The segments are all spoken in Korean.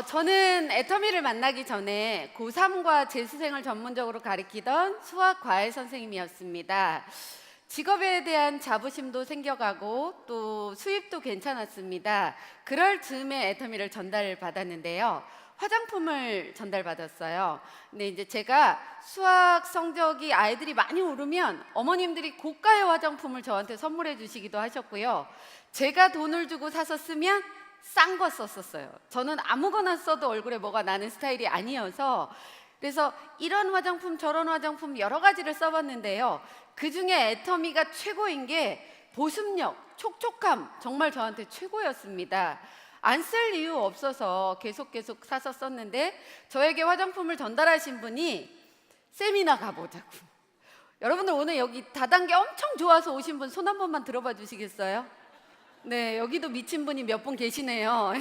저는 애터미를 만나기 전에 고3과 재수생을 전문적으로 가리키던 수학 과외 선생님이었습니다. 직업에 대한 자부심도 생겨가고 또 수입도 괜찮았습니다. 그럴 즈음에 애터미를 전달받았는데요. 화장품을 전달받았어요. 근데 이제 제가 수학 성적이 아이들이 많이 오르면 어머님들이 고가의 화장품을 저한테 선물해 주시기도 하셨고요. 제가 돈을 주고 사서 쓰면 싼 거 썼었어요. 저는 아무거나 써도 얼굴에 뭐가 나는 스타일이 아니어서, 그래서 이런 화장품 저런 화장품 여러 가지를 써봤는데요. 그중에 애터미가 최고인 게 보습력, 촉촉함, 정말 저한테 최고였습니다. 안 쓸 이유 없어서 계속 사서 썼는데, 저에게 화장품을 전달하신 분이 세미나 가보자고. 여러분들 오늘 여기 다단계 엄청 좋아서 오신 분 손 한 번만 들어봐 주시겠어요? 네, 여기도 미친 분이 몇 분 계시네요.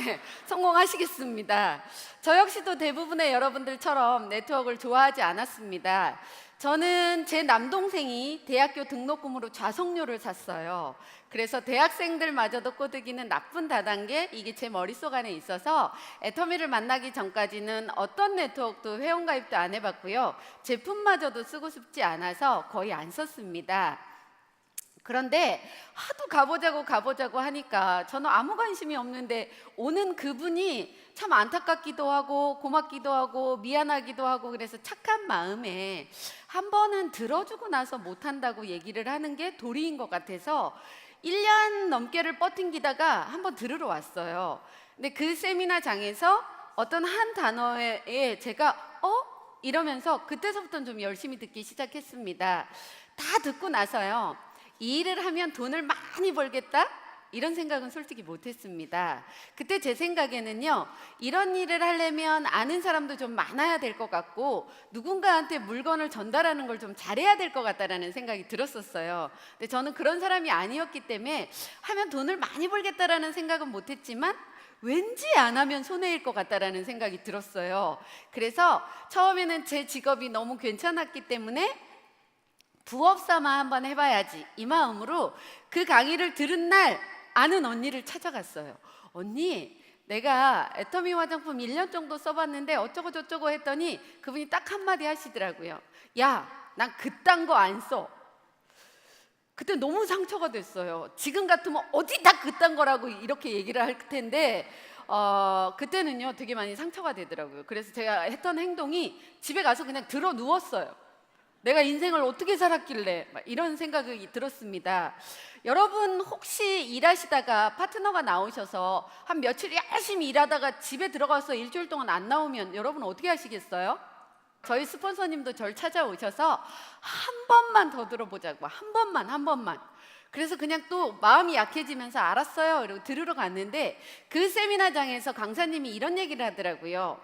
성공하시겠습니다. 저 역시도 대부분의 여러분들처럼 네트워크를 좋아하지 않았습니다. 저는 제 남동생이 대학교 등록금으로 좌석료를 샀어요. 그래서 대학생들마저도 꼬드기는 나쁜 다단계, 이게 제 머릿속 안에 있어서 애터미를 만나기 전까지는 어떤 네트워크도 회원가입도 안 해봤고요. 제품마저도 쓰고 싶지 않아서 거의 안 썼습니다. 그런데 하도 가보자고 하니까 저는 아무 관심이 없는데 오는 그분이 참 안타깝기도 하고 고맙기도 하고 미안하기도 하고, 그래서 착한 마음에 한 번은 들어주고 나서 못한다고 얘기를 하는 게 도리인 것 같아서 1년 넘게를 버팅기다가 한번 들으러 왔어요. 근데 그 세미나장에서 어떤 한 단어에 제가 이러면서 그때서부터는 좀 열심히 듣기 시작했습니다. 다 듣고 나서요, 이 일을 하면 돈을 많이 벌겠다? 이런 생각은 솔직히 못했습니다. 그때 제 생각에는요, 이런 일을 하려면 아는 사람도 좀 많아야 될 것 같고 누군가한테 물건을 전달하는 걸 좀 잘해야 될 것 같다라는 생각이 들었었어요. 근데 저는 그런 사람이 아니었기 때문에 하면 돈을 많이 벌겠다라는 생각은 못했지만 왠지 안 하면 손해일 것 같다라는 생각이 들었어요. 그래서 처음에는 제 직업이 너무 괜찮았기 때문에 부업 삼아 한번 해봐야지, 이 마음으로 그 강의를 들은 날 아는 언니를 찾아갔어요. 언니, 내가 애터미 화장품 1년 정도 써봤는데 어쩌고 저쩌고 했더니 그분이 딱 한마디 하시더라고요. 야, 난 그딴 거 안 써. 그때 너무 상처가 됐어요. 지금 같으면 어디다 그딴 거라고 이렇게 얘기를 할 텐데 그때는요 되게 많이 상처가 되더라고요. 그래서 제가 했던 행동이 집에 가서 그냥 들어 누웠어요. 내가 인생을 어떻게 살았길래, 이런 생각이 들었습니다. 여러분 혹시 일하시다가 파트너가 나오셔서 한 며칠 열심히 일하다가 집에 들어가서 일주일 동안 안 나오면 여러분 어떻게 하시겠어요? 저희 스폰서님도 저를 찾아오셔서 한 번만 더 들어보자고, 한 번만. 그래서 그냥 또 마음이 약해지면서 알았어요 이러고 들으러 갔는데, 그 세미나장에서 강사님이 이런 얘기를 하더라고요.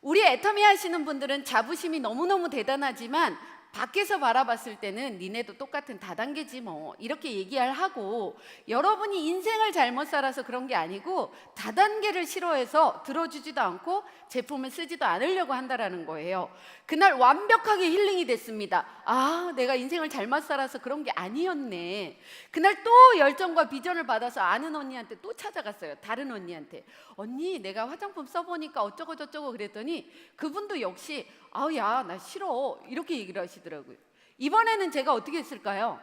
우리 애터미 하시는 분들은 자부심이 너무너무 대단하지만 밖에서 바라봤을 때는 니네도 똑같은 다단계지 뭐, 이렇게 얘기를 하고, 여러분이 인생을 잘못 살아서 그런 게 아니고 다단계를 싫어해서 들어주지도 않고 제품을 쓰지도 않으려고 한다라는 거예요. 그날 완벽하게 힐링이 됐습니다. 아, 내가 인생을 잘못 살아서 그런 게 아니었네. 그날 또 열정과 비전을 받아서 아는 언니한테 또 찾아갔어요. 다른 언니한테. 언니, 내가 화장품 써보니까 어쩌고 저쩌고 그랬더니 그분도 역시 아우, 야, 나 싫어, 이렇게 얘기를 하시더라고요. 이번에는 제가 어떻게 했을까요?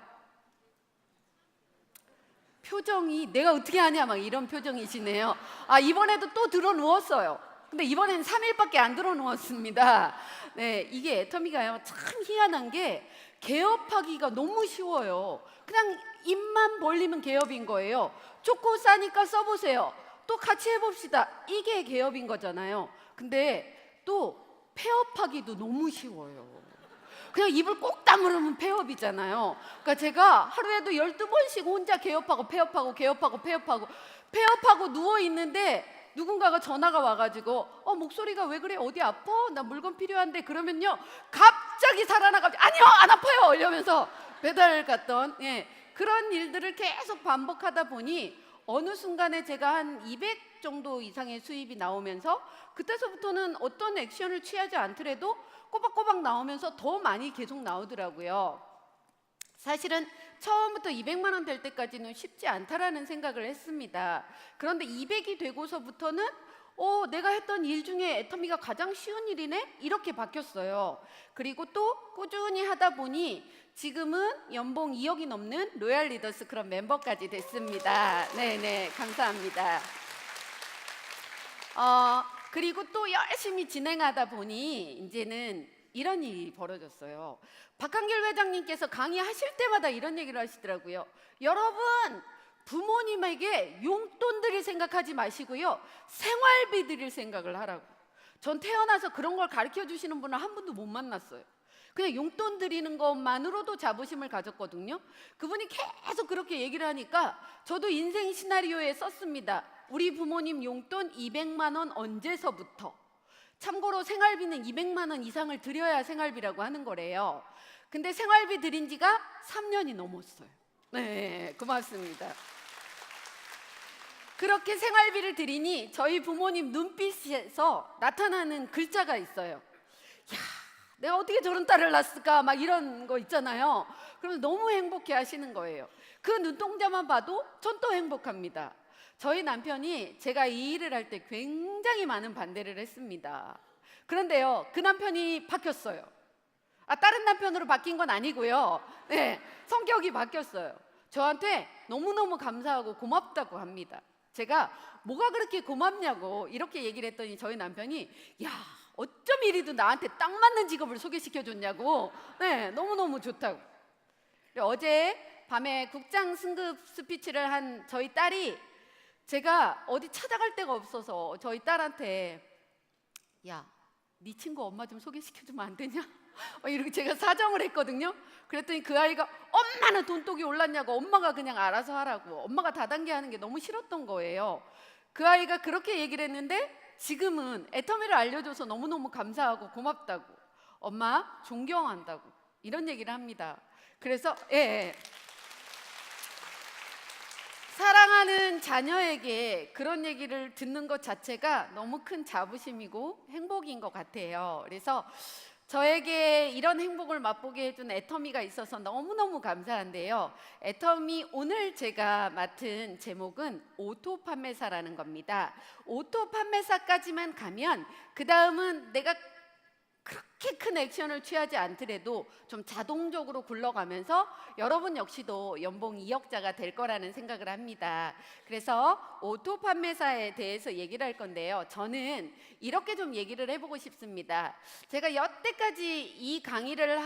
표정이 내가 어떻게 하냐 막 이런 표정이시네요. 이번에도 또 들어 누웠어요. 근데 이번에는 3일밖에 안 들어 누웠습니다. 네, 이게 애터미가요 참 희한한 게 개업하기가 너무 쉬워요. 그냥 입만 벌리면 개업인 거예요. 좋고 싸니까 써보세요. 또 같이 해봅시다. 이게 개업인 거잖아요. 근데 또 폐업하기도 너무 쉬워요. 그냥 입을 꼭 다물으면 폐업이잖아요. 그러니까 제가 하루에도 12번씩 혼자 개업하고 폐업하고 누워있는데 누군가가 전화가 와가지고 목소리가 왜 그래? 어디 아파? 나 물건 필요한데. 그러면요 갑자기 살아나가지고 아니요, 안 아파요 이러면서 배달 갔던 그런 일들을 계속 반복하다 보니 어느 순간에 제가 한 200 정도 이상의 수입이 나오면서 그때서부터는 어떤 액션을 취하지 않더라도 꼬박꼬박 나오면서 더 많이 계속 나오더라고요. 사실은 처음부터 200만 원 될 때까지는 쉽지 않다라는 생각을 했습니다. 그런데 200이 되고서부터는 내가 했던 일 중에 애터미가 가장 쉬운 일이네? 이렇게 바뀌었어요. 그리고 또 꾸준히 하다 보니 지금은 연봉 2억이 넘는 로얄 리더스 클럽 멤버까지 됐습니다. 네네, 감사합니다. 그리고 또 열심히 진행하다 보니 이제는 이런 일이 벌어졌어요. 박한길 회장님께서 강의하실 때마다 이런 얘기를 하시더라고요. 여러분, 부모님에게 용돈 드릴 생각하지 마시고요, 생활비 드릴 생각을 하라고. 전 태어나서 그런 걸 가르쳐 주시는 분을 한 분도 못 만났어요. 그냥 용돈 드리는 것만으로도 자부심을 가졌거든요. 그분이 계속 그렇게 얘기를 하니까 저도 인생 시나리오에 썼습니다. 우리 부모님 용돈 200만 원 언제서부터. 참고로 생활비는 200만 원 이상을 드려야 생활비라고 하는 거래요. 근데 생활비 드린 지가 3년이 넘었어요. 네, 고맙습니다. 그렇게 생활비를 드리니 저희 부모님 눈빛에서 나타나는 글자가 있어요. 야, 내가 어떻게 저런 딸을 낳았을까, 막 이런 거 있잖아요. 그러면 너무 행복해 하시는 거예요. 그 눈동자만 봐도 전 또 행복합니다. 저희 남편이 제가 이 일을 할 때 굉장히 많은 반대를 했습니다. 그런데요, 그 남편이 바뀌었어요. 다른 남편으로 바뀐 건 아니고요. 네, 성격이 바뀌었어요. 저한테 너무너무 감사하고 고맙다고 합니다. 제가 뭐가 그렇게 고맙냐고 이렇게 얘기를 했더니 저희 남편이 야, 어쩜 이리도 나한테 딱 맞는 직업을 소개시켜줬냐고. 네, 너무너무 좋다고. 어제 밤에 국장 승급 스피치를 한 저희 딸이, 제가 어디 찾아갈 데가 없어서 저희 딸한테 야, 네 친구 엄마 좀 소개시켜주면 안 되냐? 이렇게 제가 사정을 했거든요. 그랬더니 그 아이가 엄마는 돈독이 올랐냐고, 엄마가 그냥 알아서 하라고, 엄마가 다단계 하는 게 너무 싫었던 거예요. 그 아이가 그렇게 얘기를 했는데 지금은 애터미를 알려줘서 너무너무 감사하고 고맙다고, 엄마 존경한다고 이런 얘기를 합니다. 그래서 사랑하는 자녀에게 그런 얘기를 듣는 것 자체가 너무 큰 자부심이고 행복인 것 같아요. 그래서 저에게 이런 행복을 맛보게 해준 애터미가 있어서 너무너무 감사한데요. 애터미 오늘 제가 맡은 제목은 오토 판매사라는 겁니다. 오토 판매사까지만 가면 그 다음은 내가 그렇게 큰 액션을 취하지 않더라도 좀 자동적으로 굴러가면서 여러분 역시도 연봉 2억자가 될 거라는 생각을 합니다. 그래서 오토 판매사에 대해서 얘기를 할 건데요. 저는 이렇게 좀 얘기를 해보고 싶습니다. 제가 여태까지 이 강의를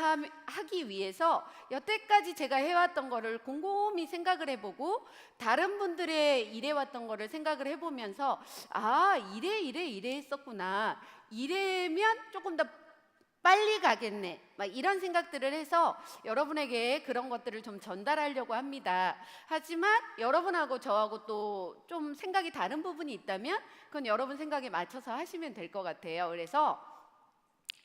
하기 위해서 여태까지 제가 해왔던 거를 곰곰이 생각을 해보고 다른 분들의 일해왔던 거를 생각을 해보면서 이래 했었구나, 이래면 조금 더 빨리 가겠네, 막 이런 생각들을 해서 여러분에게 그런 것들을 좀 전달하려고 합니다. 하지만 여러분하고 저하고 또 좀 생각이 다른 부분이 있다면 그건 여러분 생각에 맞춰서 하시면 될 것 같아요. 그래서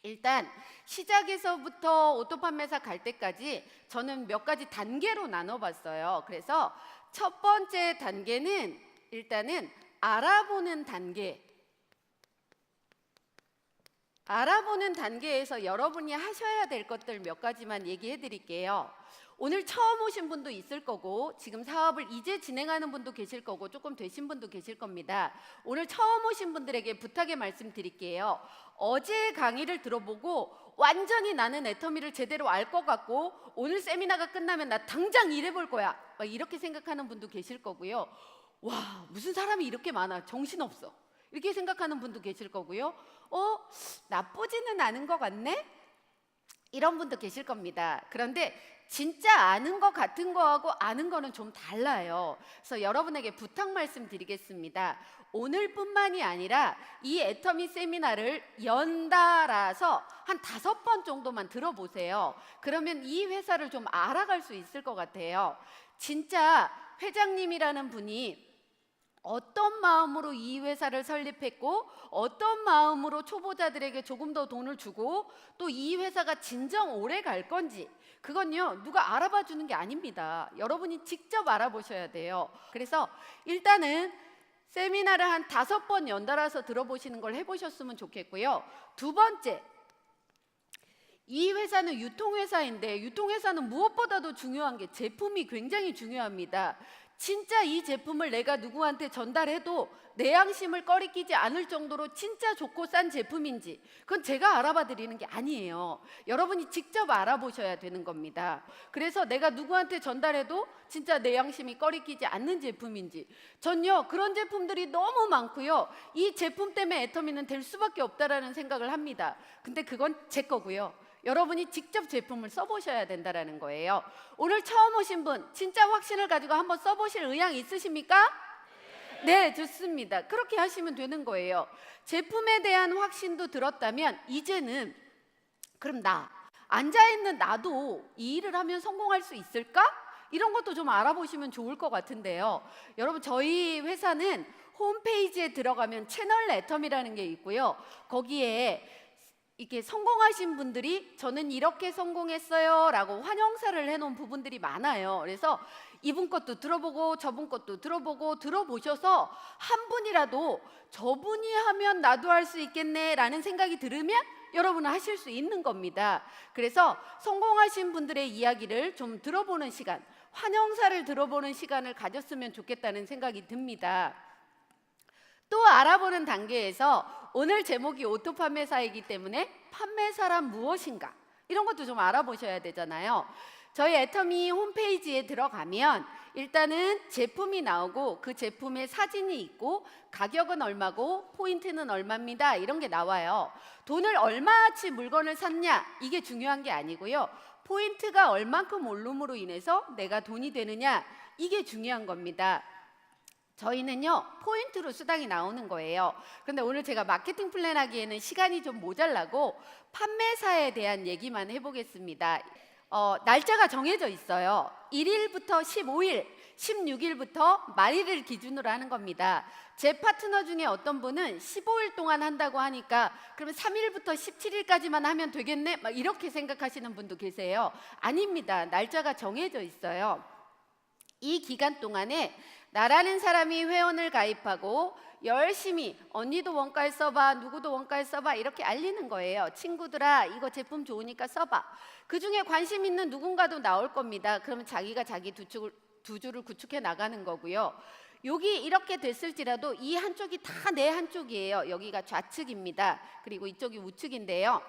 일단 시작에서부터 오토판매사 갈 때까지 저는 몇 가지 단계로 나눠봤어요. 그래서 첫 번째 단계는 일단은 알아보는 단계. 알아보는 단계에서 여러분이 하셔야 될 것들 몇 가지만 얘기해 드릴게요. 오늘 처음 오신 분도 있을 거고 지금 사업을 이제 진행하는 분도 계실 거고 조금 되신 분도 계실 겁니다. 오늘 처음 오신 분들에게 부탁의 말씀 드릴게요. 어제 강의를 들어보고 완전히 나는 애터미를 제대로 알 것 같고 오늘 세미나가 끝나면 나 당장 일해볼 거야, 막 이렇게 생각하는 분도 계실 거고요. 와, 무슨 사람이 이렇게 많아, 정신없어, 이렇게 생각하는 분도 계실 거고요. 나쁘지는 않은 것 같네? 이런 분도 계실 겁니다. 그런데 진짜 아는 것 같은 거하고 아는 거는 좀 달라요. 그래서 여러분에게 부탁 말씀 드리겠습니다. 오늘뿐만이 아니라 이 애터미 세미나를 연달아서 한 5번 정도만 들어보세요. 그러면 이 회사를 좀 알아갈 수 있을 것 같아요. 진짜 회장님이라는 분이 어떤 마음으로 이 회사를 설립했고 어떤 마음으로 초보자들에게 조금 더 돈을 주고 또 이 회사가 진정 오래 갈 건지, 그건요 누가 알아봐 주는 게 아닙니다. 여러분이 직접 알아보셔야 돼요. 그래서 일단은 세미나를 한 5번 연달아서 들어보시는 걸 해보셨으면 좋겠고요. 두 번째, 이 회사는 유통회사인데 유통회사는 무엇보다도 중요한 게 제품이 굉장히 중요합니다. 진짜 이 제품을 내가 누구한테 전달해도 내 양심을 꺼리끼지 않을 정도로 진짜 좋고 싼 제품인지 그건 제가 알아봐 드리는 게 아니에요. 여러분이 직접 알아보셔야 되는 겁니다. 그래서 내가 누구한테 전달해도 진짜 내 양심이 꺼리끼지 않는 제품인지, 전요 그런 제품들이 너무 많고요. 이 제품 때문에 애터미는 될 수밖에 없다라는 생각을 합니다. 근데 그건 제 거고요. 여러분이 직접 제품을 써보셔야 된다는 거예요. 오늘 처음 오신 분 진짜 확신을 가지고 한번 써보실 의향 있으십니까? 네, 좋습니다. 그렇게 하시면 되는 거예요. 제품에 대한 확신도 들었다면 이제는 그럼 나 앉아있는 나도 이 일을 하면 성공할 수 있을까? 이런 것도 좀 알아보시면 좋을 것 같은데요. 여러분, 저희 회사는 홈페이지에 들어가면 채널 애텀이라는 게 있고요. 거기에 이게 성공하신 분들이 저는 이렇게 성공했어요 라고 환영사를 해놓은 부분들이 많아요. 그래서 이분 것도 들어보고 저분 것도 들어보고 들어보셔서 한 분이라도 저분이 하면 나도 할 수 있겠네 라는 생각이 들으면 여러분은 하실 수 있는 겁니다. 그래서 성공하신 분들의 이야기를 좀 들어보는 시간, 환영사를 들어보는 시간을 가졌으면 좋겠다는 생각이 듭니다. 또 알아보는 단계에서 오늘 제목이 오토 판매사이기 때문에 판매사란 무엇인가 이런 것도 좀 알아보셔야 되잖아요. 저희 애터미 홈페이지에 들어가면 일단은 제품이 나오고 그 제품의 사진이 있고 가격은 얼마고 포인트는 얼마입니다 이런 게 나와요. 돈을 얼마치 물건을 샀냐 이게 중요한 게 아니고요. 포인트가 얼만큼 오름으로 인해서 내가 돈이 되느냐 이게 중요한 겁니다. 저희는요 포인트로 수당이 나오는 거예요. 그런데 오늘 제가 마케팅 플랜 하기에는 시간이 좀 모자라고 판매사에 대한 얘기만 해보겠습니다. 날짜가 정해져 있어요. 1일부터 15일, 16일부터 말일을 기준으로 하는 겁니다. 제 파트너 중에 어떤 분은 15일 동안 한다고 하니까 그러면 3일부터 17일까지만 하면 되겠네? 막 이렇게 생각하시는 분도 계세요. 아닙니다. 날짜가 정해져 있어요. 이 기간 동안에 나라는 사람이 회원을 가입하고 열심히 언니도 원가에 써봐, 누구도 원가에 써봐 이렇게 알리는 거예요. 친구들아 이거 제품 좋으니까 써봐. 그중에 관심 있는 누군가도 나올 겁니다. 그러면 자기가 자기 두 줄을 구축해 나가는 거고요. 여기 이렇게 됐을지라도 이 한쪽이 다 내 한쪽이에요. 여기가 좌측입니다. 그리고 이쪽이 우측인데요.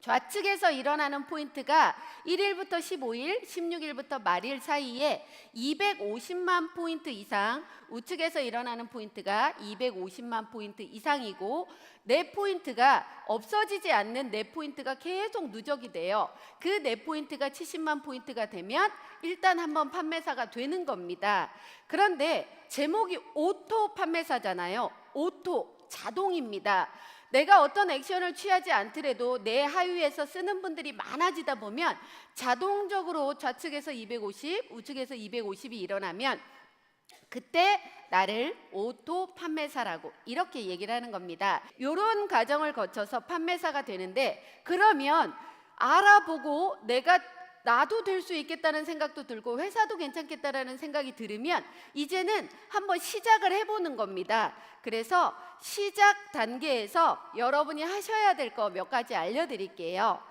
좌측에서 일어나는 포인트가 1일부터 15일, 16일부터 말일 사이에 250만 포인트 이상, 우측에서 일어나는 포인트가 250만 포인트 이상이고 내 포인트가 없어지지 않는 내 포인트가 계속 누적이 돼요. 그 내 포인트가 70만 포인트가 되면 일단 한번 판매사가 되는 겁니다. 그런데 제목이 오토 판매사잖아요. 오토, 자동입니다. 내가 어떤 액션을 취하지 않더라도 내 하위에서 쓰는 분들이 많아지다 보면 자동적으로 좌측에서 250, 우측에서 250이 일어나면 그때 나를 오토 판매사라고 이렇게 얘기를 하는 겁니다. 이런 과정을 거쳐서 판매사가 되는데 그러면 알아보고 나도 될 수 있겠다는 생각도 들고 회사도 괜찮겠다라는 생각이 들으면 이제는 한번 시작을 해보는 겁니다. 그래서 시작 단계에서 여러분이 하셔야 될 거 몇 가지 알려드릴게요.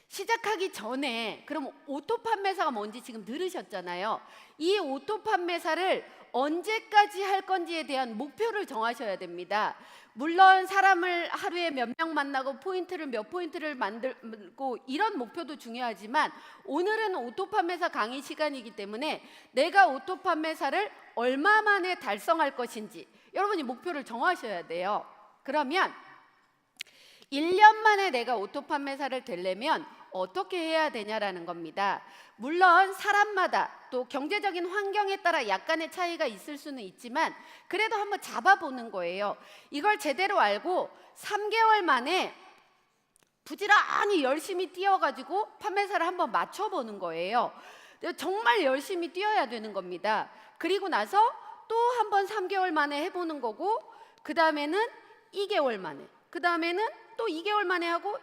시작하기 전에 그럼 오토 판매사가 뭔지 지금 들으셨잖아요. 이 오토 판매사를 언제까지 할 건지에 대한 목표를 정하셔야 됩니다. 물론 사람을 하루에 몇 명 만나고 포인트를 몇 포인트를 만들고 이런 목표도 중요하지만 오늘은 오토 판매사 강의 시간이기 때문에 내가 오토 판매사를 얼마 만에 달성할 것인지 여러분이 목표를 정하셔야 돼요. 그러면 1년 만에 내가 오토 판매사를 되려면 어떻게 해야 되냐라는 겁니다. 물론 사람마다 또 경제적인 환경에 따라 약간의 차이가 있을 수는 있지만 그래도 한번 잡아보는 거예요. 이걸 제대로 알고 3개월 만에 부지런히 열심히 뛰어가지고 판매사를 한번 맞춰보는 거예요. 정말 열심히 뛰어야 되는 겁니다. 그리고 나서 또 한번 3개월 만에 해보는 거고 그 다음에는 2개월 만에 그 다음에는 또 2개월 만에 하고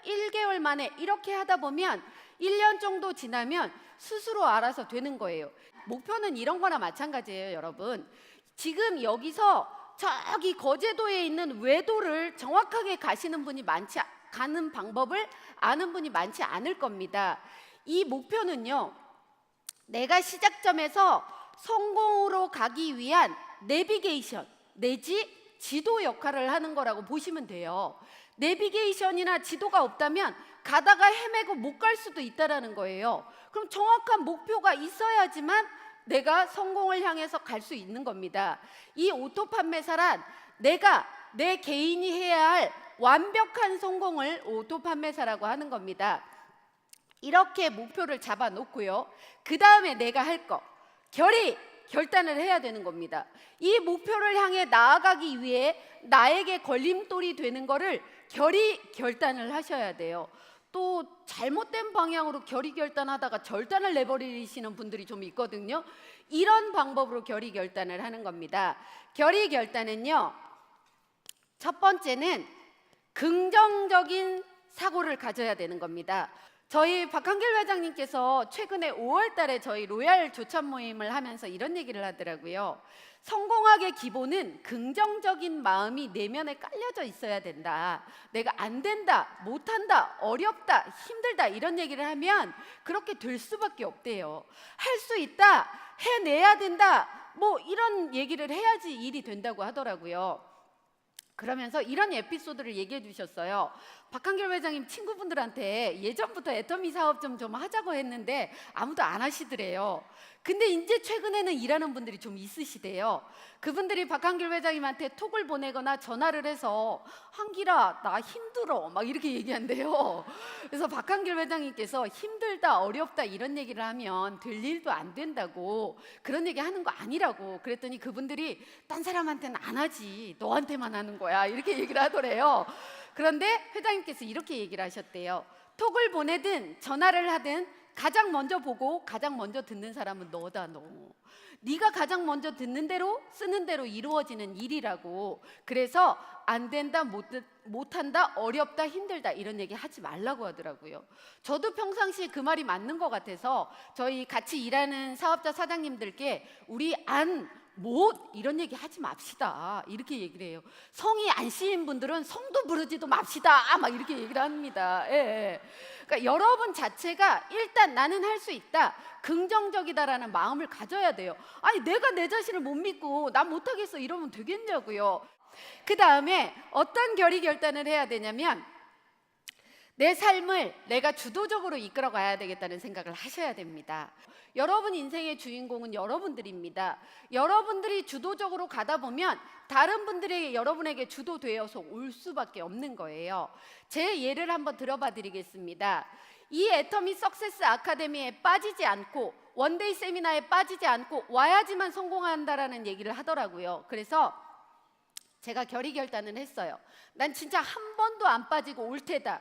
1개월 만에 이렇게 하다 보면 1년 정도 지나면 스스로 알아서 되는 거예요. 목표는 이런 거나 마찬가지예요, 여러분. 지금 여기서 저기 거제도에 있는 외도를 정확하게 가는 방법을 아는 분이 많지 않을 겁니다. 이 목표는요. 내가 시작점에서 성공으로 가기 위한 내비게이션 내지 지도 역할을 하는 거라고 보시면 돼요. 내비게이션이나 지도가 없다면 가다가 헤매고 못 갈 수도 있다라는 거예요. 그럼 정확한 목표가 있어야지만 내가 성공을 향해서 갈 수 있는 겁니다. 이 오토 판매사란 내가 내 개인이 해야 할 완벽한 성공을 오토 판매사라고 하는 겁니다. 이렇게 목표를 잡아 놓고요. 그 다음에 내가 할 거, 결단을 해야 되는 겁니다. 이 목표를 향해 나아가기 위해 나에게 걸림돌이 되는 거를 결단을 하셔야 돼요. 또 잘못된 방향으로 결단하다가 절단을 내버리시는 분들이 좀 있거든요. 이런 방법으로 결단을 하는 겁니다. 결단은요, 첫 번째는 긍정적인 사고를 가져야 되는 겁니다. 저희 박한길 회장님께서 최근에 5월 달에 저희 로얄 조찬 모임을 하면서 이런 얘기를 하더라고요. 성공학의 기본은 긍정적인 마음이 내면에 깔려져 있어야 된다. 내가 안 된다, 못한다, 어렵다, 힘들다 이런 얘기를 하면 그렇게 될 수밖에 없대요. 할 수 있다, 해내야 된다, 뭐 이런 얘기를 해야지 일이 된다고 하더라고요. 그러면서 이런 에피소드를 얘기해 주셨어요. 박한길 회장님 친구분들한테 예전부터 애터미 사업 좀 하자고 했는데 아무도 안 하시더래요. 근데 이제 최근에는 일하는 분들이 좀 있으시대요. 그분들이 박한길 회장님한테 톡을 보내거나 전화를 해서 한길아 나 힘들어 막 이렇게 얘기한대요. 그래서 박한길 회장님께서 힘들다 어렵다 이런 얘기를 하면 될 일도 안 된다고, 그런 얘기 하는 거 아니라고 그랬더니 그분들이 딴 사람한테는 안 하지 너한테만 하는 거야 이렇게 얘기를 하더래요. 그런데 회장님께서 이렇게 얘기를 하셨대요. 톡을 보내든 전화를 하든 가장 먼저 보고 가장 먼저 듣는 사람은 너다. 너. 네가 가장 먼저 듣는 대로 쓰는 대로 이루어지는 일이라고. 그래서 안 된다, 못한다, 어렵다, 힘들다 이런 얘기 하지 말라고 하더라고요. 저도 평상시에 그 말이 맞는 것 같아서 저희 같이 일하는 사업자 사장님들께 우리 못 이런 얘기 하지 맙시다 이렇게 얘기를 해요. 성이 안 씌인 분들은 성도 부르지도 맙시다 막 이렇게 얘기를 합니다. 예. 그러니까 여러분 자체가 일단 나는 할 수 있다, 긍정적이다라는 마음을 가져야 돼요. 아니 내가 내 자신을 못 믿고 난 못하겠어 이러면 되겠냐고요. 그 다음에 어떤 결단을 해야 되냐면 내 삶을 내가 주도적으로 이끌어 가야 되겠다는 생각을 하셔야 됩니다. 여러분 인생의 주인공은 여러분들입니다. 여러분들이 주도적으로 가다 보면 다른 분들이 여러분에게 주도되어서 올 수밖에 없는 거예요. 제 예를 한번 들어봐 드리겠습니다. 이 애터미 석세스 아카데미에 빠지지 않고 원데이 세미나에 빠지지 않고 와야지만 성공한다라는 얘기를 하더라고요. 그래서 제가 결단을 했어요. 난 진짜 한 번도 안 빠지고 올 테다.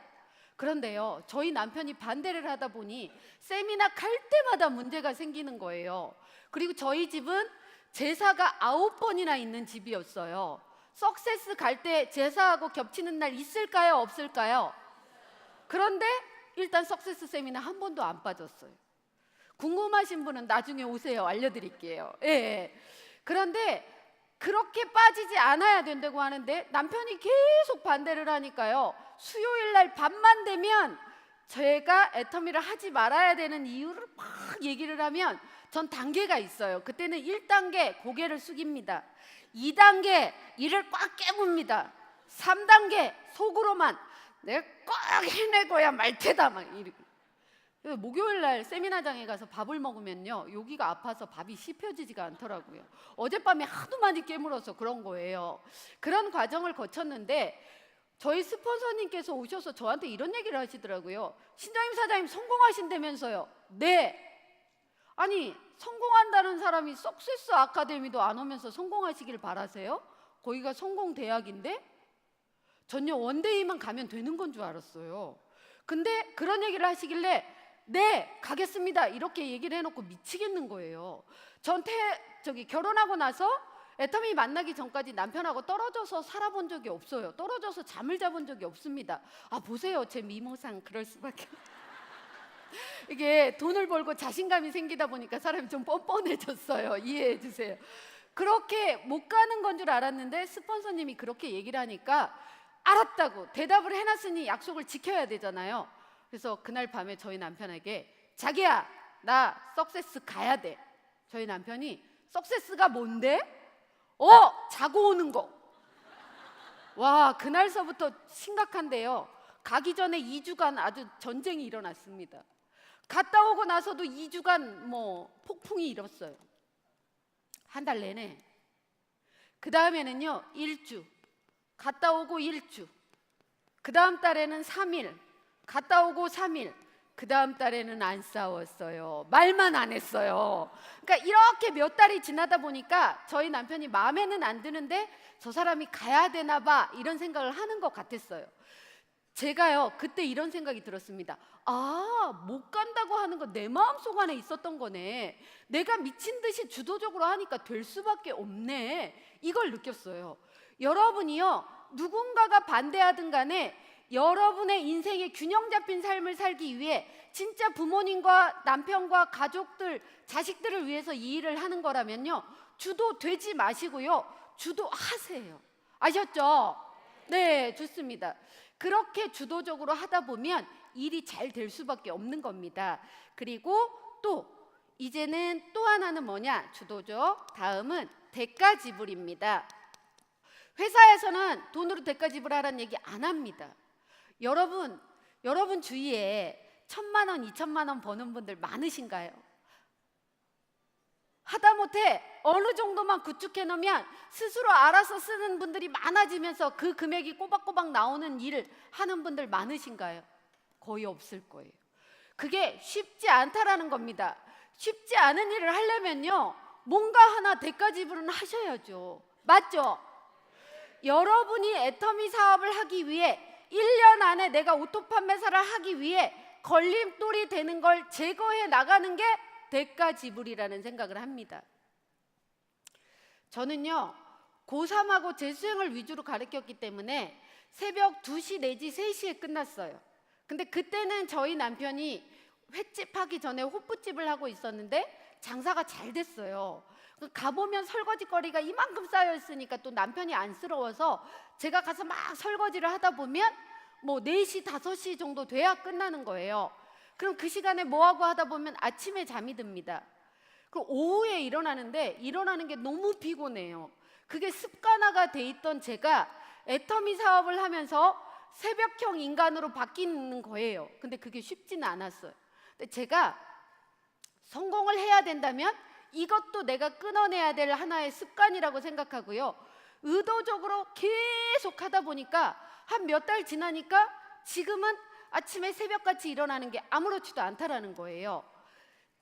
그런데요, 저희 남편이 반대를 하다 보니 세미나 갈 때마다 문제가 생기는 거예요. 그리고 저희 집은 제사가 9번이나 있는 집이었어요. 석세스 갈 때 제사하고 겹치는 날 있을까요? 없을까요? 그런데 일단 석세스 세미나 한 번도 안 빠졌어요. 궁금하신 분은 나중에 오세요. 알려드릴게요. 예. 그런데 그렇게 빠지지 않아야 된다고 하는데 남편이 계속 반대를 하니까요, 수요일 날 밤만 되면 제가 애터미를 하지 말아야 되는 이유를 막 얘기를 하면 전 단계가 있어요. 그때는 1단계 고개를 숙입니다. 2단계 이를 꽉 깨뭅니다. 3단계 속으로만 내가 꼭 해내고야 말 테다 막 이러고. 목요일 날 세미나장에 가서 밥을 먹으면요, 여기가 아파서 밥이 씹혀지지가 않더라고요. 어젯밤에 하도 많이 깨물어서 그런 거예요. 그런 과정을 거쳤는데 저희 스폰서님께서 오셔서 저한테 이런 얘기를 하시더라고요. 신장님 사장님 성공하신다면서요. 네. 아니 성공한다는 사람이 석세스 아카데미도 안 오면서 성공하시길 바라세요? 거기가 성공 대학인데? 전혀 원데이만 가면 되는 건 줄 알았어요. 근데 그런 얘기를 하시길래 네 가겠습니다 이렇게 얘기를 해놓고 미치겠는 거예요. 전 결혼하고 나서 애터미 만나기 전까지 남편하고 떨어져서 살아본 적이 없어요. 떨어져서 잠을 자본 적이 없습니다. 아 보세요, 제 미모상 그럴 수밖에. 이게 돈을 벌고 자신감이 생기다 보니까 사람이 좀 뻔뻔해졌어요. 이해해 주세요. 그렇게 못 가는 건 줄 알았는데 스폰서님이 그렇게 얘기를 하니까 알았다고 대답을 해놨으니 약속을 지켜야 되잖아요. 그래서 그날 밤에 저희 남편에게 자기야 나 석세스 가야 돼. 저희 남편이 석세스가 뭔데? 자고 오는 거. 와, 그날서부터 심각한데요. 가기 전에 2주간 아주 전쟁이 일어났습니다. 갔다 오고 나서도 2주간 폭풍이 일었어요. 한 달 내내. 그 다음에는요 1주, 갔다 오고 1주, 그 다음 달에는 3일, 갔다 오고 3일, 그 다음 달에는 안 싸웠어요. 말만 안 했어요. 그러니까 이렇게 몇 달이 지나다 보니까 저희 남편이 마음에는 안 드는데 저 사람이 가야 되나 봐 이런 생각을 하는 것 같았어요. 제가요 그때 이런 생각이 들었습니다. 못 간다고 하는 건 내 마음속 안에 있었던 거네. 내가 미친 듯이 주도적으로 하니까 될 수밖에 없네. 이걸 느꼈어요. 여러분이요 누군가가 반대하든 간에 여러분의 인생에 균형 잡힌 삶을 살기 위해 진짜 부모님과 남편과 가족들, 자식들을 위해서 이 일을 하는 거라면요 주도되지 마시고요 주도하세요. 아셨죠? 네, 좋습니다. 그렇게 주도적으로 하다 보면 일이 잘 될 수밖에 없는 겁니다. 그리고 또 이제는 또 하나는 뭐냐? 주도적. 다음은 대가 지불입니다. 회사에서는 돈으로 대가 지불하라는 얘기 안 합니다. 여러분 주위에 1,000만 원, 2,000만 원 버는 분들 많으신가요? 하다못해 어느 정도만 구축해 놓으면 스스로 알아서 쓰는 분들이 많아지면서 그 금액이 꼬박꼬박 나오는 일을 하는 분들 많으신가요? 거의 없을 거예요. 그게 쉽지 않다라는 겁니다. 쉽지 않은 일을 하려면요 뭔가 하나 대가 지불은 하셔야죠. 맞죠? 여러분이 애터미 사업을 하기 위해 1년 안에 내가 오토 판매사를 하기 위해 걸림돌이 되는 걸 제거해 나가는 게 대가 지불이라는 생각을 합니다. 저는요 고3하고 재수생을 위주로 가르쳤기 때문에 새벽 2시 내지 3시에 끝났어요. 근데 그때는 저희 남편이 횟집 하기 전에 호프집을 하고 있었는데 장사가 잘 됐어요. 가보면 설거지 거리가 이만큼 쌓여 있으니까 또 남편이 안쓰러워서 제가 가서 막 설거지를 하다 보면 4시, 5시 정도 돼야 끝나는 거예요. 그럼 그 시간에 뭐하고 하다 보면 아침에 잠이 듭니다. 그럼 오후에 일어나는 게 너무 피곤해요. 그게 습관화가 돼 있던 제가 애터미 사업을 하면서 새벽형 인간으로 바뀌는 거예요. 근데 그게 쉽지는 않았어요. 근데 제가 성공을 해야 된다면 이것도 내가 끊어내야 될 하나의 습관이라고 생각하고요. 의도적으로 계속 하다 보니까 한 몇 달 지나니까 지금은 아침에 새벽같이 일어나는 게 아무렇지도 않다라는 거예요.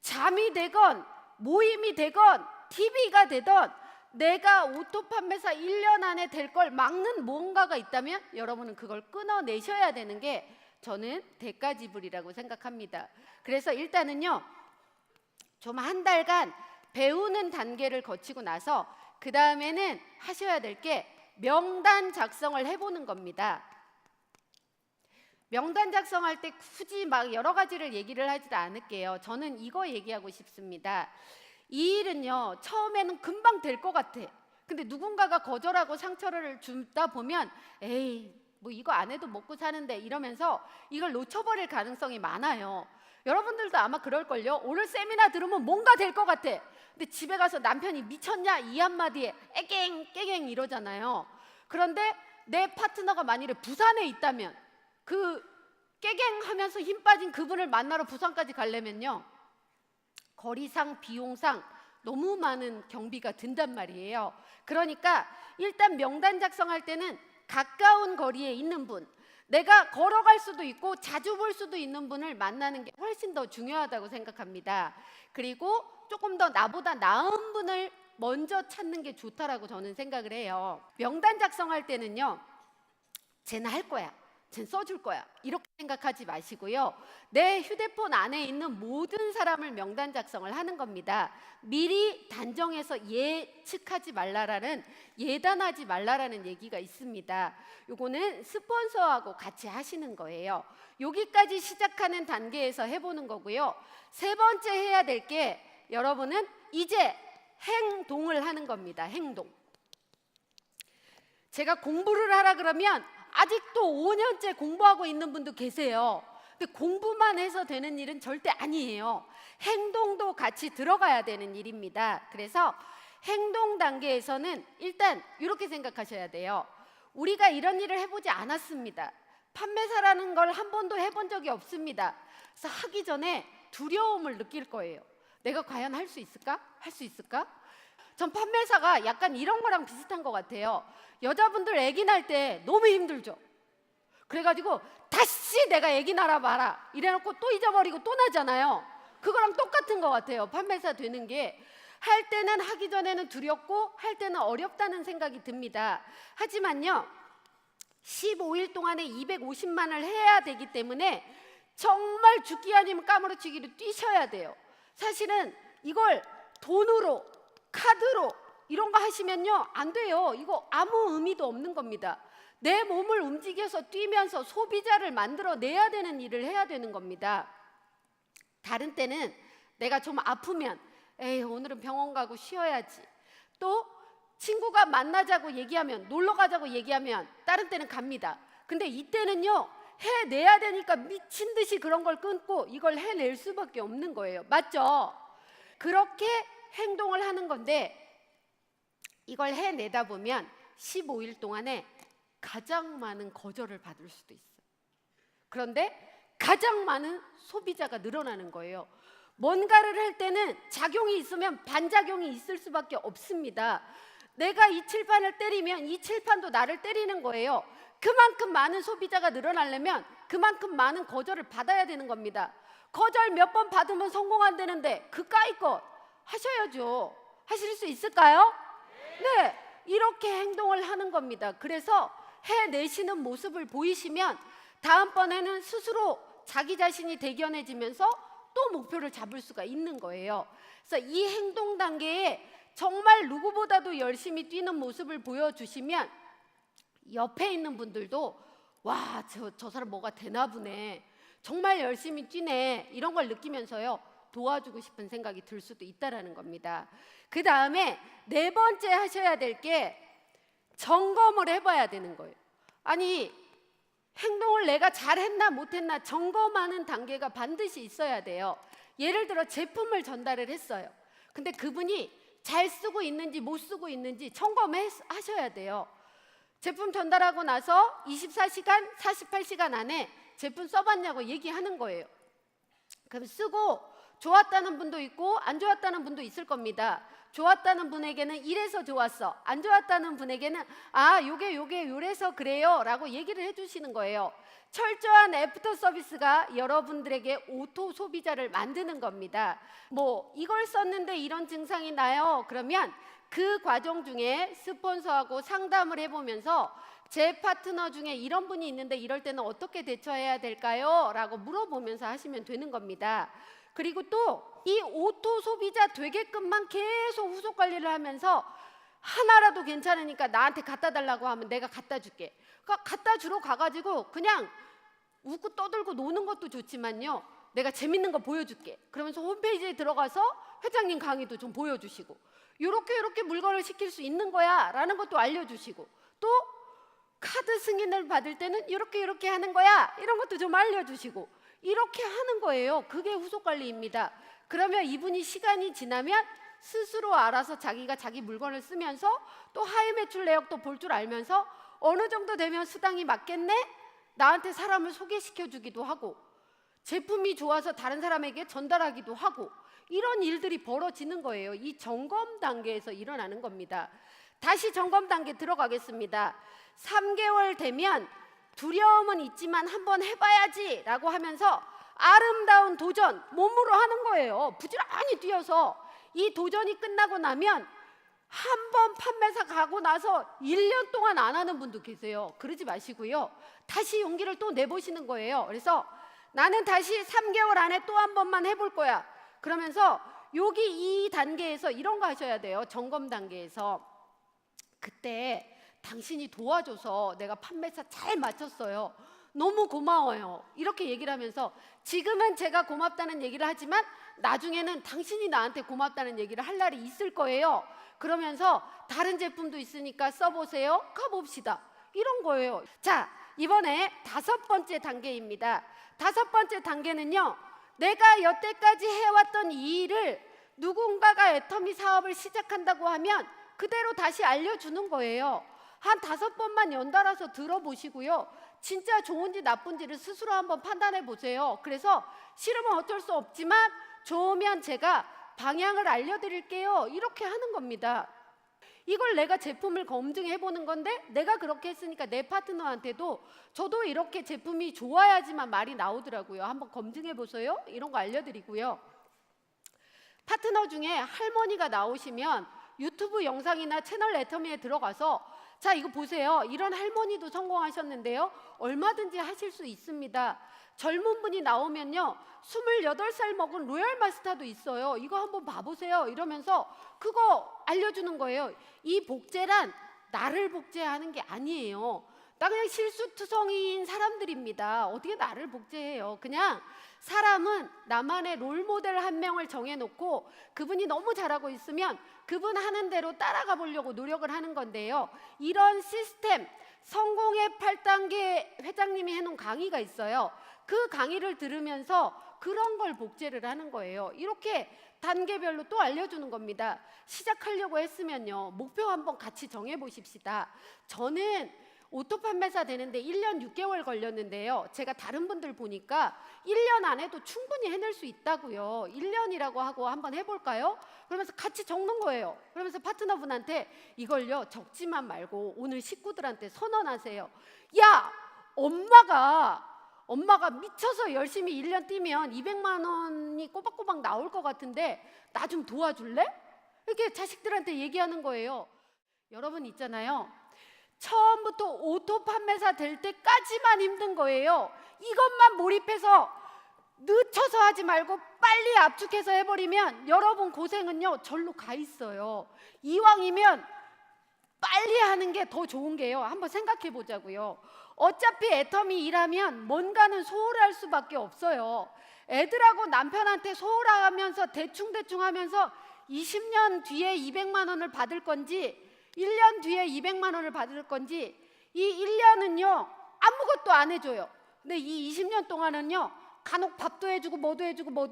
잠이 되건 모임이 되건 TV가 되던 내가 오토 판매사 1년 안에 될 걸 막는 뭔가가 있다면 여러분은 그걸 끊어내셔야 되는 게 저는 대가 지불이라고 생각합니다. 그래서 일단은요 좀 한 달간 배우는 단계를 거치고 나서 그 다음에는 하셔야 될 게 명단 작성을 해보는 겁니다. 명단 작성할 때 굳이 막 여러 가지를 얘기를 하지도 않을게요. 저는 이거 얘기하고 싶습니다. 이 일은요 처음에는 금방 될 것 같아. 근데 누군가가 거절하고 상처를 주다 보면 에이 이거 안 해도 먹고 사는데 이러면서 이걸 놓쳐버릴 가능성이 많아요. 여러분들도 아마 그럴걸요. 오늘 세미나 들으면 뭔가 될 것 같아. 근데 집에 가서 남편이 미쳤냐 이 한마디에 애갱 깨갱 이러잖아요. 그런데 내 파트너가 만일에 부산에 있다면 그 깨갱하면서 힘 빠진 그분을 만나러 부산까지 가려면요 거리상 비용상 너무 많은 경비가 든단 말이에요. 그러니까 일단 명단 작성할 때는 가까운 거리에 있는 분, 내가 걸어갈 수도 있고 자주 볼 수도 있는 분을 만나는 게 훨씬 더 중요하다고 생각합니다. 그리고 조금 더 나보다 나은 분을 먼저 찾는 게 좋다라고 저는 생각을 해요. 명단 작성할 때는요 쟤는 할 거야, 쟤는 써줄 거야 이렇게 생각하지 마시고요 내 휴대폰 안에 있는 모든 사람을 명단 작성을 하는 겁니다. 미리 단정해서 예측하지 말라라는, 예단하지 말라라는 얘기가 있습니다. 요거는 스폰서하고 같이 하시는 거예요. 여기까지 시작하는 단계에서 해보는 거고요. 세 번째 해야 될 게 여러분은 이제 행동을 하는 겁니다. 행동. 제가 공부를 하라 그러면 아직도 5년째 공부하고 있는 분도 계세요. 근데 공부만 해서 되는 일은 절대 아니에요. 행동도 같이 들어가야 되는 일입니다. 그래서 행동 단계에서는 일단 이렇게 생각하셔야 돼요. 우리가 이런 일을 해보지 않았습니다. 판매사라는 걸 한 번도 해본 적이 없습니다. 그래서 하기 전에 두려움을 느낄 거예요. 내가 과연 할 수 있을까? 할 수 있을까? 전 판매사가 약간 이런 거랑 비슷한 것 같아요. 여자분들 아기 낳을 때 너무 힘들죠. 그래가지고 다시 내가 아기 낳아봐라 이래놓고 또 잊어버리고 또 나잖아요. 그거랑 똑같은 것 같아요. 판매사 되는 게. 할 때는 하기 전에는 두렵고 할 때는 어렵다는 생각이 듭니다. 하지만요, 15일 동안에 250만을 해야 되기 때문에 정말 죽기 아니면 까무러치기로 뛰셔야 돼요. 사실은 이걸 돈으로, 카드로 이런 거 하시면요 안 돼요. 이거 아무 의미도 없는 겁니다. 내 몸을 움직여서 뛰면서 소비자를 만들어내야 되는 일을 해야 되는 겁니다. 다른 때는 내가 좀 아프면 에이 오늘은 병원 가고 쉬어야지. 또 친구가 만나자고 얘기하면, 놀러 가자고 얘기하면 다른 때는 갑니다. 근데 이때는요 해내야 되니까 미친 듯이 그런 걸 끊고 이걸 해낼 수밖에 없는 거예요. 맞죠? 그렇게 행동을 하는 건데 이걸 해내다 보면 15일 동안에 가장 많은 거절을 받을 수도 있어요. 그런데 가장 많은 소비자가 늘어나는 거예요. 뭔가를 할 때는 작용이 있으면 반작용이 있을 수밖에 없습니다. 내가 이 칠판을 때리면 이 칠판도 나를 때리는 거예요. 그만큼 많은 소비자가 늘어나려면 그만큼 많은 거절을 받아야 되는 겁니다. 거절 몇 번 받으면 성공 안 되는데 그까이 것 하셔야죠. 하실 수 있을까요? 네, 이렇게 행동을 하는 겁니다. 그래서 해내시는 모습을 보이시면 다음번에는 스스로 자기 자신이 대견해지면서 또 목표를 잡을 수가 있는 거예요. 그래서 이 행동 단계에 정말 누구보다도 열심히 뛰는 모습을 보여주시면 옆에 있는 분들도 와, 저 사람 뭐가 되나 보네, 정말 열심히 뛰네, 이런 걸 느끼면서요 도와주고 싶은 생각이 들 수도 있다라는 겁니다. 그 다음에 네 번째 하셔야 될 게 점검을 해봐야 되는 거예요. 아니 행동을 내가 잘했나 못했나 점검하는 단계가 반드시 있어야 돼요. 예를 들어 제품을 전달을 했어요. 근데 그분이 잘 쓰고 있는지 못 쓰고 있는지 점검하셔야 돼요. 제품 전달하고 나서 24시간, 48시간 안에 제품 써봤냐고 얘기하는 거예요. 그럼 쓰고 좋았다는 분도 있고 안 좋았다는 분도 있을 겁니다. 좋았다는 분에게는 이래서 좋았어, 안 좋았다는 분에게는 아 요게 요래서 그래요 라고 얘기를 해주시는 거예요. 철저한 애프터 서비스가 여러분들에게 오토 소비자를 만드는 겁니다. 뭐 이걸 썼는데 이런 증상이 나요 그러면 그 과정 중에 스폰서하고 상담을 해보면서 제 파트너 중에 이런 분이 있는데 이럴 때는 어떻게 대처해야 될까요? 라고 물어보면서 하시면 되는 겁니다. 그리고 또 이 오토 소비자 되게끔만 계속 후속 관리를 하면서 하나라도 괜찮으니까 나한테 갖다 달라고 하면 내가 갖다 줄게. 그러니까 갖다 주러 가가지고 그냥 웃고 떠들고 노는 것도 좋지만요, 내가 재밌는 거 보여줄게 그러면서 홈페이지에 들어가서 회장님 강의도 좀 보여주시고 요렇게 물건을 시킬 수 있는 거야 라는 것도 알려주시고, 또 카드 승인을 받을 때는 이렇게 하는 거야 이런 것도 좀 알려주시고, 이렇게 하는 거예요. 그게 후속관리입니다. 그러면 이분이 시간이 지나면 스스로 알아서 자기가 자기 물건을 쓰면서 또 하이 매출 내역도 볼 줄 알면서 어느 정도 되면 수당이 맞겠네? 나한테 사람을 소개시켜 주기도 하고 제품이 좋아서 다른 사람에게 전달하기도 하고, 이런 일들이 벌어지는 거예요. 이 점검 단계에서 일어나는 겁니다. 다시 점검 단계 들어가겠습니다. 3개월 되면 두려움은 있지만 한번 해봐야지 라고 하면서 아름다운 도전 몸으로 하는 거예요. 부지런히 뛰어서. 이 도전이 끝나고 나면 한 번 판매사 가고 나서 1년 동안 안 하는 분도 계세요. 그러지 마시고요, 다시 용기를 또 내보시는 거예요. 그래서 나는 다시 3개월 안에 또 한 번만 해볼 거야 그러면서 여기 이 단계에서 이런 거 하셔야 돼요. 점검 단계에서 그때 당신이 도와줘서 내가 판매사 잘 맞췄어요, 너무 고마워요 이렇게 얘기를 하면서 지금은 제가 고맙다는 얘기를 하지만 나중에는 당신이 나한테 고맙다는 얘기를 할 날이 있을 거예요. 그러면서 다른 제품도 있으니까 써보세요, 가봅시다, 이런 거예요. 자, 이번에 5번째 단계입니다. 5번째 단계는요, 내가 여태까지 해왔던 이 일을 누군가가 애터미 사업을 시작한다고 하면 그대로 다시 알려주는 거예요. 한 5번만 연달아서 들어보시고요, 진짜 좋은지 나쁜지를 스스로 한번 판단해 보세요. 그래서 싫으면 어쩔 수 없지만 좋으면 제가 방향을 알려드릴게요, 이렇게 하는 겁니다. 이걸 내가 제품을 검증해 보는 건데, 내가 그렇게 했으니까 내 파트너한테도 저도 이렇게 제품이 좋아야지만 말이 나오더라고요. 한번 검증해 보세요, 이런 거 알려드리고요. 파트너 중에 할머니가 나오시면 유튜브 영상이나 채널 애터미에 들어가서 자, 이거 보세요, 이런 할머니도 성공하셨는데요, 얼마든지 하실 수 있습니다. 젊은 분이 나오면요, 28살 먹은 로얄 마스터도 있어요, 이거 한번 봐보세요, 이러면서 그거 알려주는 거예요. 이 복제란 나를 복제하는 게 아니에요. 나 그냥 실수투성이인 사람들입니다. 어떻게 나를 복제해요? 그냥 사람은 나만의 롤모델 한 명을 정해놓고 그분이 너무 잘하고 있으면 그분 하는 대로 따라가 보려고 노력을 하는 건데요, 이런 시스템, 성공의 8단계 회장님이 해놓은 강의가 있어요. 그 강의를 들으면서 그런 걸 복제를 하는 거예요. 이렇게 단계별로 또 알려주는 겁니다. 시작하려고 했으면요, 목표 한번 같이 정해보십시다. 저는 오토 판매사 되는데 1년 6개월 걸렸는데요, 제가 다른 분들 보니까 1년 안에도 충분히 해낼 수 있다고요. 1년이라고 하고 한번 해볼까요? 그러면서 같이 적는 거예요. 그러면서 파트너분한테 이걸요, 적지만 말고 오늘 식구들한테 선언하세요. 야, 엄마가 미쳐서 열심히 1년 뛰면 200만 원이 꼬박꼬박 나올 것 같은데 나 좀 도와줄래? 이렇게 자식들한테 얘기하는 거예요. 여러분 있잖아요, 처음부터 오토 판매사 될 때까지만 힘든 거예요. 이것만 몰입해서 늦춰서 하지 말고 빨리 압축해서 해버리면 여러분 고생은요, 절로 가 있어요. 이왕이면 빨리 하는 게 더 좋은 게요, 한번 생각해 보자고요. 어차피 애터미 일하면 뭔가는 소홀할 수밖에 없어요. 애들하고 남편한테 소홀하면서 대충 하면서 20년 뒤에 200만 원을 받을 건지 1년 뒤에 200만 원을 받을 건지, 이 1년은요 아무것도 안 해줘요. 근데 이 20년 동안은요 간혹 밥도 해주고 뭐도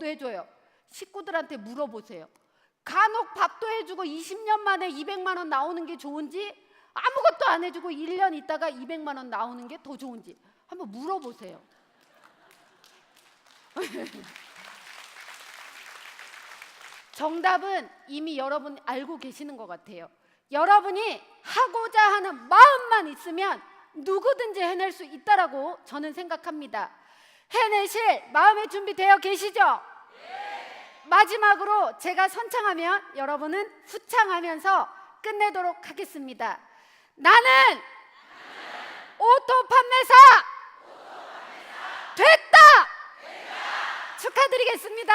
해줘요. 식구들한테 물어보세요. 간혹 밥도 해주고 20년 만에 200만 원 나오는 게 좋은지, 아무것도 안 해주고 1년 있다가 200만 원 나오는 게 더 좋은지 한번 물어보세요. 정답은 이미 여러분 알고 계시는 것 같아요. 여러분이 하고자 하는 마음만 있으면 누구든지 해낼 수 있다라고 저는 생각합니다. 해내실 마음의 준비 되어 계시죠? 네. 마지막으로 제가 선창하면 여러분은 후창하면서 끝내도록 하겠습니다. 나는 오토 판매사 됐다! 축하드리겠습니다.